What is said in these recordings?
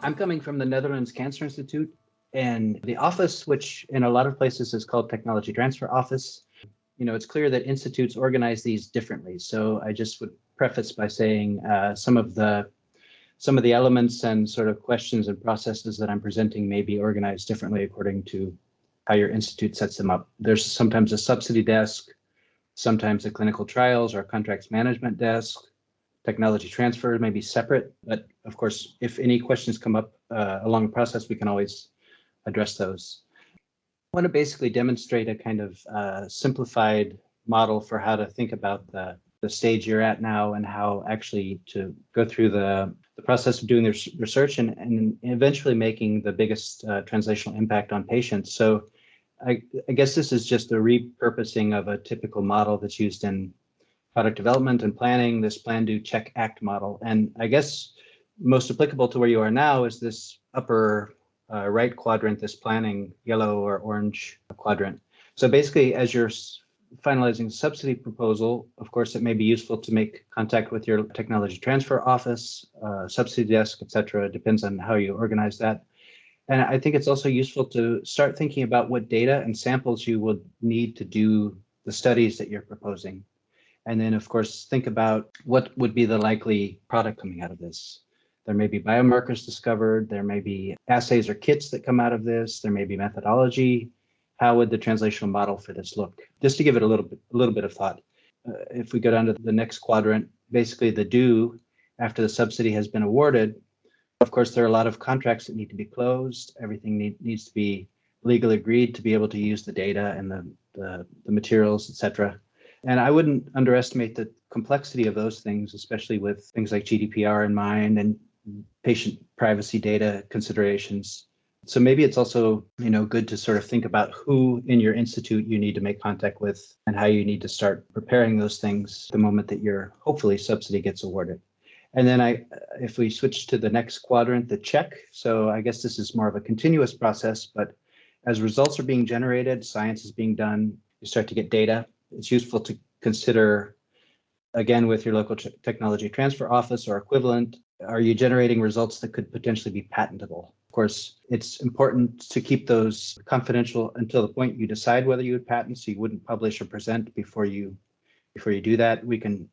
I'm coming from the Netherlands Cancer Institute, and the office, which in a lot of places is called Technology Transfer Office. It's clear that institutes organize these differently. So I just would preface by saying some of the elements and sort of questions and processes that I'm presenting may be organized differently according to how your institute sets them up. There's sometimes a subsidy desk, sometimes a clinical trials or contracts management desk. Technology transfer may be separate, but of course, if any questions come up along the process, we can always address those. I want to basically demonstrate a kind of simplified model for how to think about the stage you're at now and how actually to go through the process of doing the research and eventually making the biggest translational impact on patients. So I guess this is just a repurposing of a typical model that's used in product development and planning, this plan, do, check, act model. And I guess most applicable to where you are now is this upper right quadrant, this planning yellow or orange quadrant. So basically, as you're finalizing a subsidy proposal, of course, it may be useful to make contact with your technology transfer office, subsidy desk, et cetera. It depends on how you organize that. And I think it's also useful to start thinking about what data and samples you would need to do the studies that you're proposing. And then, of course, think about what would be the likely product coming out of this. There may be biomarkers discovered. There may be assays or kits that come out of this. There may be methodology. How would the translational model for this look? Just to give it a little bit of thought. If we go down to the next quadrant, basically the do after the subsidy has been awarded. Of course, there are a lot of contracts that need to be closed. Everything needs to be legally agreed to be able to use the data and the materials, et cetera. And I wouldn't underestimate the complexity of those things, especially with things like GDPR in mind and patient privacy data considerations. So maybe it's also, good to sort of think about who in your institute you need to make contact with and how you need to start preparing those things the moment that your hopefully subsidy gets awarded. And then if we switch to the next quadrant, the check. So I guess this is more of a continuous process, but as results are being generated, science is being done, you start to get data. It's useful to consider, again, with your local technology transfer office or equivalent, are you generating results that could potentially be patentable? Of course, it's important to keep those confidential until the point you decide whether you would patent, so you wouldn't publish or present before you do that. We can,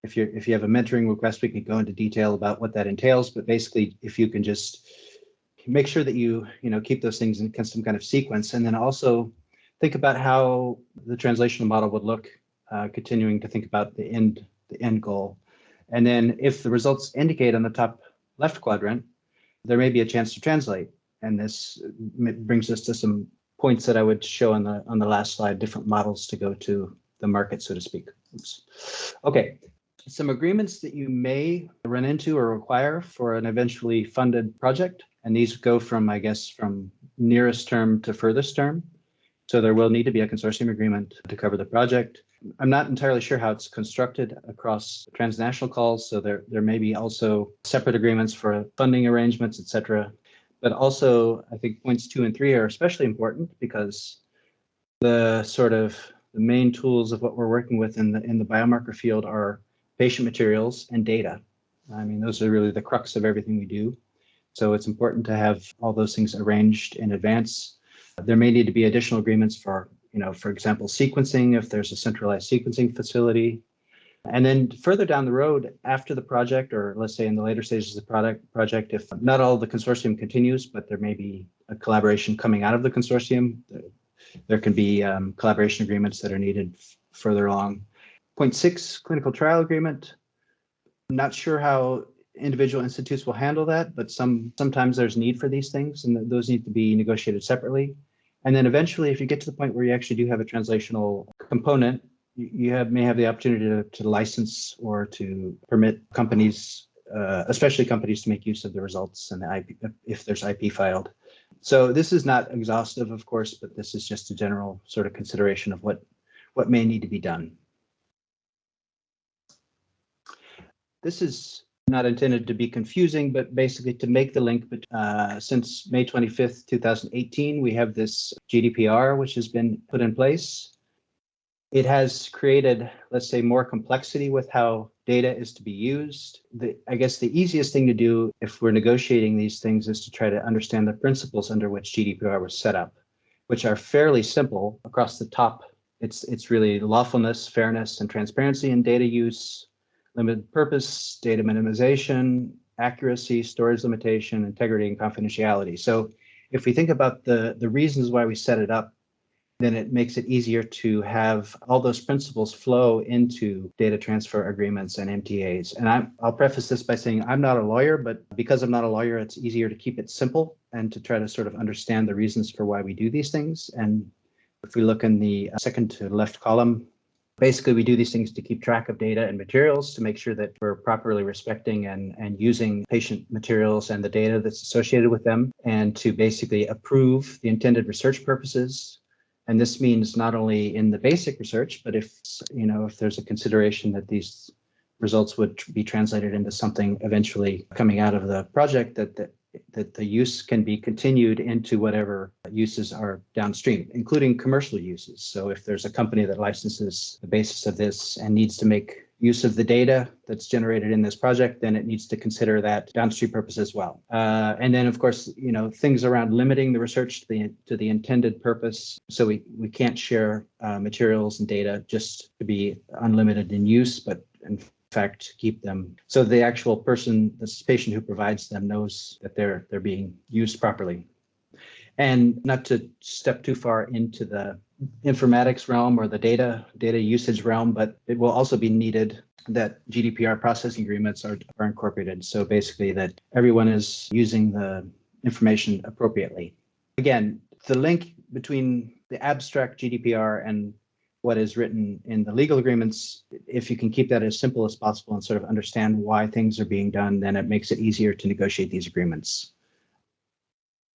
if you have a mentoring request, we can go into detail about what that entails. But basically, if you can just make sure that you keep those things in some kind of sequence, and then also think about how the translational model would look, continuing to think about the end goal. And then if the results indicate on the top left quadrant, there may be a chance to translate. And this brings us to some points that I would show on the last slide, different models to go to the market, so to speak. Oops. Okay, some agreements that you may run into or require for an eventually funded project. And these go from, I guess, from nearest term to furthest term. So there will need to be a consortium agreement to cover the project. I'm not entirely sure how it's constructed across transnational calls. So there may be also separate agreements for funding arrangements, et cetera. But also, I think points 2 and 3 are especially important because the main tools of what we're working with in the biomarker field are patient materials and data. I mean, those are really the crux of everything we do. So it's important to have all those things arranged in advance. There may need to be additional agreements for example, sequencing, if there's a centralized sequencing facility. And then further down the road, after the project, or let's say in the later stages of the project, if not all the consortium continues, but there may be a collaboration coming out of the consortium, there can be collaboration agreements that are needed further along. Point 6, clinical trial agreement. I'm not sure how individual institutes will handle that, but sometimes there's need for these things, and those need to be negotiated separately. And then eventually, if you get to the point where you actually do have a translational component, you may have the opportunity to license or to permit companies, especially companies, to make use of the results and the IP, if there's IP filed. So this is not exhaustive, of course, but this is just a general sort of consideration of what may need to be done. This is not intended to be confusing, but basically to make the link. But since May 25th, 2018, we have this GDPR, which has been put in place. It has created, let's say, more complexity with how data is to be used. I guess the easiest thing to do if we're negotiating these things is to try to understand the principles under which GDPR was set up, which are fairly simple across the top. It's really lawfulness, fairness, and transparency in data use, limited purpose, data minimization, accuracy, storage limitation, integrity, and confidentiality. So if we think about the reasons why we set it up, then it makes it easier to have all those principles flow into data transfer agreements and MTAs. And I'll preface this by saying I'm not a lawyer, but because I'm not a lawyer, it's easier to keep it simple and to try to sort of understand the reasons for why we do these things. And if we look in the second to left column, basically we do these things to keep track of data and materials to make sure that we're properly respecting and using patient materials and the data that's associated with them, and to basically approve the intended research purposes. And this means not only in the basic research, but if there's a consideration that these results would be translated into something eventually coming out of the project, that the use can be continued into whatever uses are downstream, including commercial uses. So if there's a company that licenses the basis of this and needs to make use of the data that's generated in this project, then it needs to consider that downstream purpose as well. And then, of course, things around limiting the research to the intended purpose. So we can't share materials and data just to be unlimited in use, but in fact keep them so the actual person, this patient who provides them, knows that they're being used properly. And not to step too far into the informatics realm or the data usage realm, but it will also be needed that GDPR processing agreements are incorporated. So basically that everyone is using the information appropriately. Again, the link between the abstract GDPR and what is written in the legal agreements, if you can keep that as simple as possible and sort of understand why things are being done, then it makes it easier to negotiate these agreements.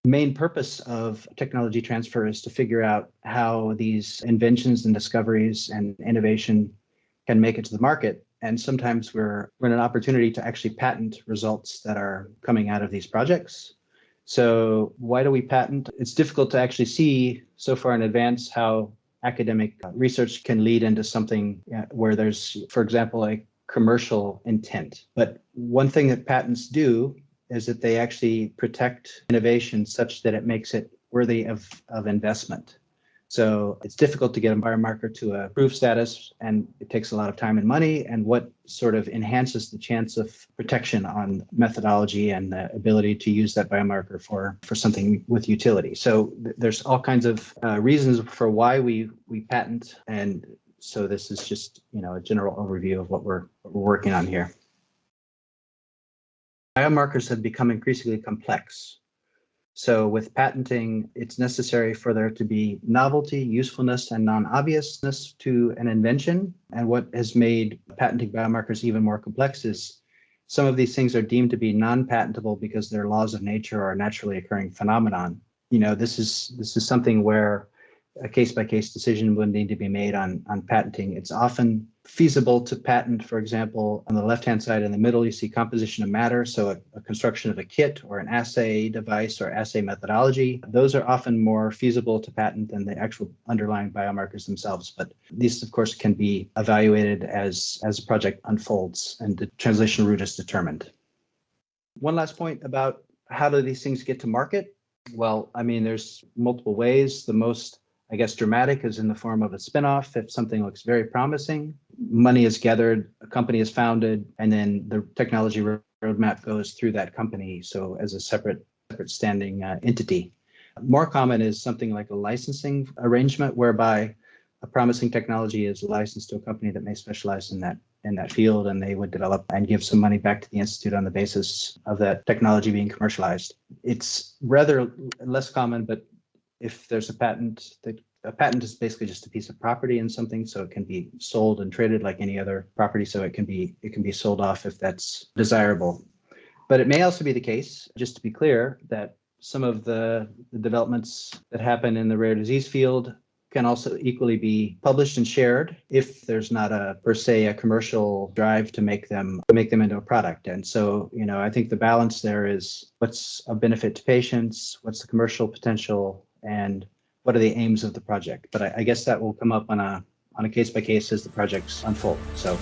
Main purpose of technology transfer is to figure out how these inventions and discoveries and innovation can make it to the market. And sometimes we're in an opportunity to actually patent results that are coming out of these projects. So why do we patent? It's difficult to actually see so far in advance how academic research can lead into something where there's, for example, a commercial intent. But one thing that patents do is that they actually protect innovation such that it makes it worthy of investment. So it's difficult to get a biomarker to a approved status, and it takes a lot of time and money. And what sort of enhances the chance of protection on methodology and the ability to use that biomarker for something with utility. So there's all kinds of reasons for why we patent. And so this is just a general overview of what we're working on here. Biomarkers have become increasingly complex. So with patenting, it's necessary for there to be novelty, usefulness, and non-obviousness to an invention. And what has made patenting biomarkers even more complex is some of these things are deemed to be non-patentable because they're laws of nature or a naturally occurring phenomenon. This is something where a case-by-case decision would need to be made on patenting. It's often feasible to patent, for example, on the left-hand side in the middle, you see composition of matter. So a construction of a kit or an assay device or assay methodology. Those are often more feasible to patent than the actual underlying biomarkers themselves. But these, of course, can be evaluated as a project unfolds and the translation route is determined. One last point about how do these things get to market? Well, there's multiple ways. The most dramatic is in the form of a spinoff. If something looks very promising, money is gathered, a company is founded, and then the technology roadmap goes through that company. So as a separate standing entity. More common is something like a licensing arrangement whereby a promising technology is licensed to a company that may specialize in that field, and they would develop and give some money back to the institute on the basis of that technology being commercialized. It's rather less common, but if there's a patent, a patent is basically just a piece of property in something, so it can be sold and traded like any other property. So it can be sold off if that's desirable. But it may also be the case, just to be clear, that some of the developments that happen in the rare disease field can also equally be published and shared if there's not per se a commercial drive to make them into a product. And so, I think the balance there is what's of benefit to patients, what's the commercial potential, and what are the aims of the project. But I guess that will come up on on a case by case as the projects unfold. So